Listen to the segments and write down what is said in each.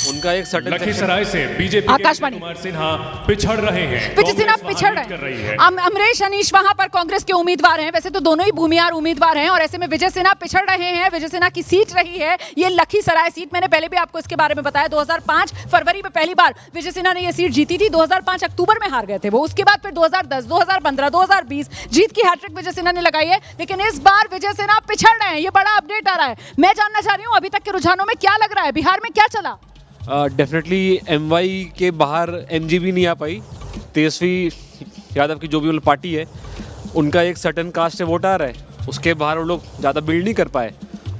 उनका एक सर्टेन लखीसराय से बीजेपी आकाशवाणी कुमार सिन्हा पिछड़ रहे हैं। विजय सिन्हा कांग्रेस पिछड़ महामित कर रही रहे है। हैं। अमरीश अनीश वहां पर कांग्रेस के उम्मीदवार हैं, वैसे तो दोनों ही भूमिहार उम्मीदवार हैं और ऐसे में विजय सिन्हा पिछड़ रहे हैं। विजय सिन्हा की सीट रही है ये लखीसराय सीट। मैंने पहले भी आपको इसके बारे में बताया, 2005 फरवरी में पहली बार विजय सिन्हा ने ये सीट जीती थी। 2005 अक्टूबर में हार गए थे वो। उसके बाद फिर 2010, 2015, 2020 जीत की हैट्रिक विजय सिन्हा ने लगाई है। लेकिन इस बार विजय सिन्हा पिछड़ रहे हैं, ये बड़ा अपडेट आ रहा है। मैं जानना चाह रही हूँ अभी तक के रुझानों में क्या लग रहा है, बिहार में क्या चला? डेफिनेटली MY के बाहर MGB नहीं आ पाई। तेजस्वी यादव की जो भी पार्टी है उनका एक सर्टेन कास्ट से वोट आ रहा है, उसके बाहर वो लोग ज़्यादा बिल्ड नहीं कर पाए।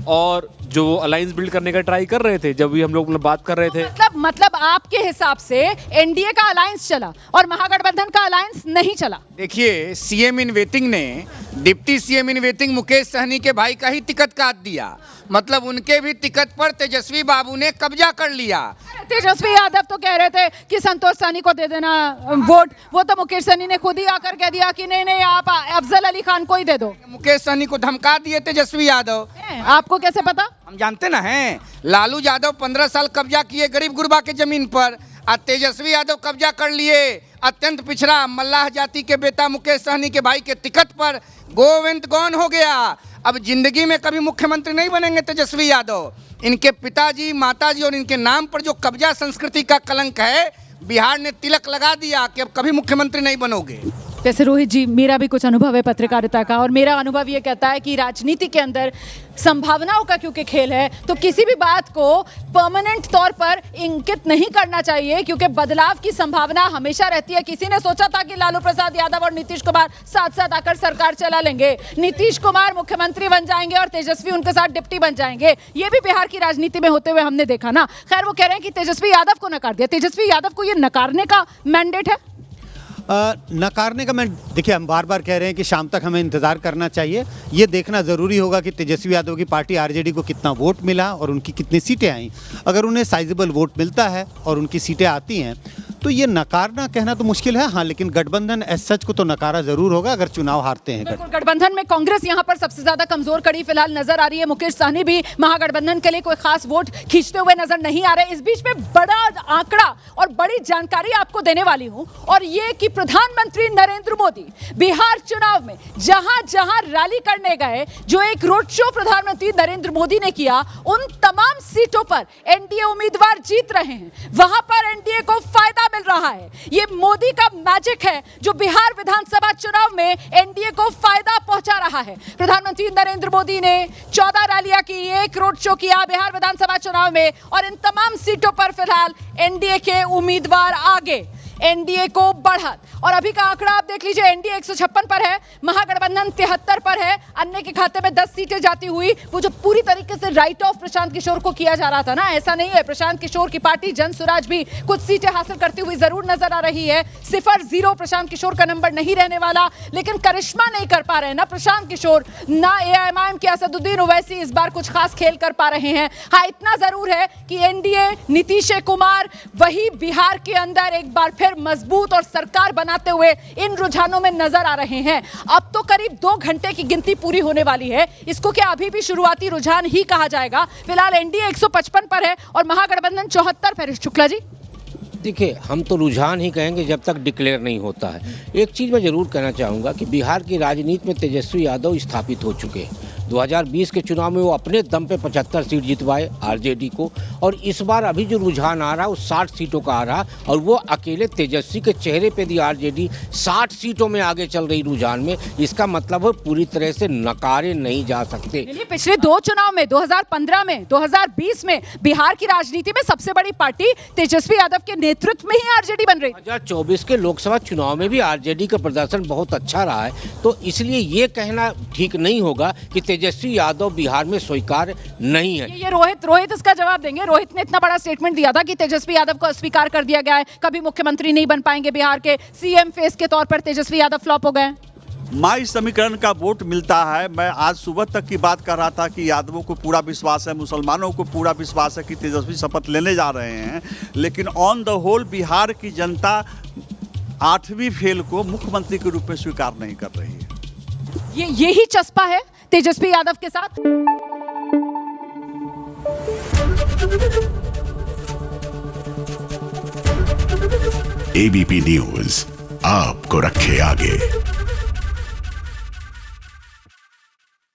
और जो अलायंस बिल्ड करने का ट्राई कर रहे थे, जब भी हम लोग बात कर रहे थे, मतलब आपके हिसाब से एनडीए का अलायंस चला और महागठबंधन का अलायंस नहीं चला? देखिए, सीएम इन वेटिंग ने deputy CM in waiting Mukesh Sahni के भाई का ही टिकट काट दिया। मतलब उनके भी टिकट पर तेजस्वी बाबू ने कब्जा कर लिया। तेजस्वी यादव तो कह रहे थे कि संतोष सहनी को दे देना वोट, वो तो मुकेश सहनी ने खुद ही आकर कह दिया कि नहीं नहीं आप अफजल अली खान को ही दे दो। मुकेश सहनी को धमका दिए तेजस्वी यादव। आपको कैसे पता? हम जानते ना हैं, लालू यादव 15 साल कब्जा किए गरीब गुरबा के जमीन पर, और तेजस्वी यादव कब्जा कर लिए अत्यंत पिछड़ा मल्लाह जाति के बेटा मुकेश सहनी के भाई के टिकट पर। गोविंद गौन हो गया। अब जिंदगी में कभी मुख्यमंत्री नहीं बनेंगे तेजस्वी यादव। इनके पिताजी, माताजी और इनके नाम पर जो कब्जा संस्कृति का कलंक है, बिहार ने तिलक लगा दिया कि अब कभी मुख्यमंत्री नहीं बनोगे। जैसे रोहित जी, मेरा भी कुछ अनुभव है पत्रकारिता का और मेरा अनुभव ये कहता है कि राजनीति के अंदर संभावनाओं का क्योंकि खेल है, तो किसी भी बात को परमानेंट तौर पर इंगित नहीं करना चाहिए, क्योंकि बदलाव की संभावना हमेशा रहती है। किसी ने सोचा था कि लालू प्रसाद यादव और नीतीश कुमार साथ साथ आकर सरकार चला लेंगे, नीतीश कुमार मुख्यमंत्री बन जाएंगे और तेजस्वी उनके साथ डिप्टी बन जाएंगे। ये भी बिहार की राजनीति में होते हुए हमने देखा ना। खैर, वो कह रहे हैं कि तेजस्वी यादव को नकार दिया। तेजस्वी यादव को ये नकारने का मैंडेट है? नकारने का मैं, देखिए, हम बार बार कह रहे हैं कि शाम तक हमें इंतज़ार करना चाहिए। ये देखना ज़रूरी होगा कि तेजस्वी यादव की पार्टी आरजेडी को कितना वोट मिला और उनकी कितनी सीटें आई। अगर उन्हें साइजेबल वोट मिलता है और उनकी सीटें आती हैं तो ये नकारना कहना तो मुश्किल है। हाँ, लेकिन गठबंधन एज सच को तो नकारा ज़रूर होगा अगर चुनाव हारते हैं। गठबंधन में कांग्रेस यहाँ पर सबसे ज़्यादा कमजोर कड़ी फिलहाल नजर आ रही है। मुकेश सहनी भी महागठबंधन के लिए कोई खास वोट खींचते हुए नजर नहीं आ रहे। इस बीच में बड़ा आंकड़ा और बड़ी जानकारी आपको देने वाली हूं, और ये कि प्रधानमंत्री नरेंद्र मोदी बिहार चुनाव में जहां जहां रैली करने गए, जो एक रोड शो प्रधानमंत्री नरेंद्र मोदी ने किया, उन तमाम सीटों पर एनडीए उम्मीदवार जीत रहे हैं। वहां पर एनडीए को फायदा मिल रहा है। ये मोदी का मैजिक है जो बिहार विधानसभा चुनाव में एनडीए को फायदा पहुंचा रहा है। प्रधानमंत्री नरेंद्र मोदी ने 14 रैलियां की, एक रोड शो किया बिहार विधानसभा चुनाव में, और इन तमाम सीटों पर फिलहाल एनडीए के उम्मीदवार आगे, एनडीए को बढ़त। और अभी का आंकड़ा आप देख लीजिए, एनडीए 156 पर है, महागठबंधन 73 पर है। अन्य के खाते में 10 सीटें जाती हुई, वो जो पूरी तरीके से राइट ऑफ प्रशांत किशोर को किया जा रहा था ना, ऐसा नहीं है। प्रशांत किशोर की पार्टी जन स्वराज भी कुछ सीटें हासिल करती हुई जरूर नजर आ रही है। 0-0 प्रशांत किशोर का नंबर नहीं रहने वाला, लेकिन करिश्मा नहीं कर पा रहे ना प्रशांत किशोर, ना AIMIM के असदुद्दीन ओवैसी इस बार कुछ खास खेल कर पा रहे हैं। हाँ, इतना जरूर है कि एनडीए, नीतीश कुमार वही बिहार के अंदर एक बार फिर मजबूत और सरकार बनाते हुए इन रुझानों में नजर आ रहे हैं। अब तो करीब 2 घंटे की गिनती पूरी होने वाली है। इसको क्या अभी भी शुरुआती रुझान ही कहा जाएगा? फिलहाल एनडीए 155 पर है और महागठबंधन 74 पर है। शुक्ला जी, देखिए, हम तो रुझान ही कहेंगे जब तक डिक्लेयर नहीं होता है। एक चीज़ मैं ज़रूर कहना चाहूँगा कि बिहार की राजनीति में तेजस्वी यादव स्थापित हो चुके हैं। 2020 के चुनाव में वो अपने दम पे 75 सीट जितवाए आरजेडी को, और इस बार अभी जो रुझान आ रहा है वो 60 सीटों का आ रहा, और वो अकेले तेजस्वी के चेहरे पे दी आरजेडी 60 सीटों में आगे चल रही रुझान में। इसका मतलब है पूरी तरह से नकारे नहीं जा सकते। पिछले 2 चुनाव में, 2015 में, 2020 में, बिहार की राजनीति में सबसे बड़ी पार्टी तेजस्वी यादव के नेतृत्व में ही आरजेडी बन रही। 2024 के लोकसभा चुनाव में भी आरजेडी का प्रदर्शन बहुत अच्छा रहा है, तो इसलिए ये कहना ठीक नहीं होगा कि तेजस्वी यादव बिहार में स्वीकार नहीं है। ये रोहित इसका जवाब देंगे। रोहित ने इतना बड़ा स्टेटमेंट दिया था कि तेजस्वी यादव को अस्वीकार कर दिया गया है, कभी मुख्यमंत्री नहीं बन पाएंगे बिहार के, सीएम फेस के तौर पर तेजस्वी यादव फ्लॉप हो गए। माई समीकरण का वोट मिलता है। मैं आज सुबह तक की बात कर रहा था कि यादवों को पूरा विश्वास है, मुसलमानों को पूरा विश्वास है कि तेजस्वी शपथ लेने जा रहे हैं, लेकिन ऑन द होल बिहार की जनता 8वीं फेल को मुख्यमंत्री के रूप में स्वीकार नहीं कर रही है। यही चस्पा है तेजस्वी यादव के साथ। एबीपी न्यूज आपको रखे आगे।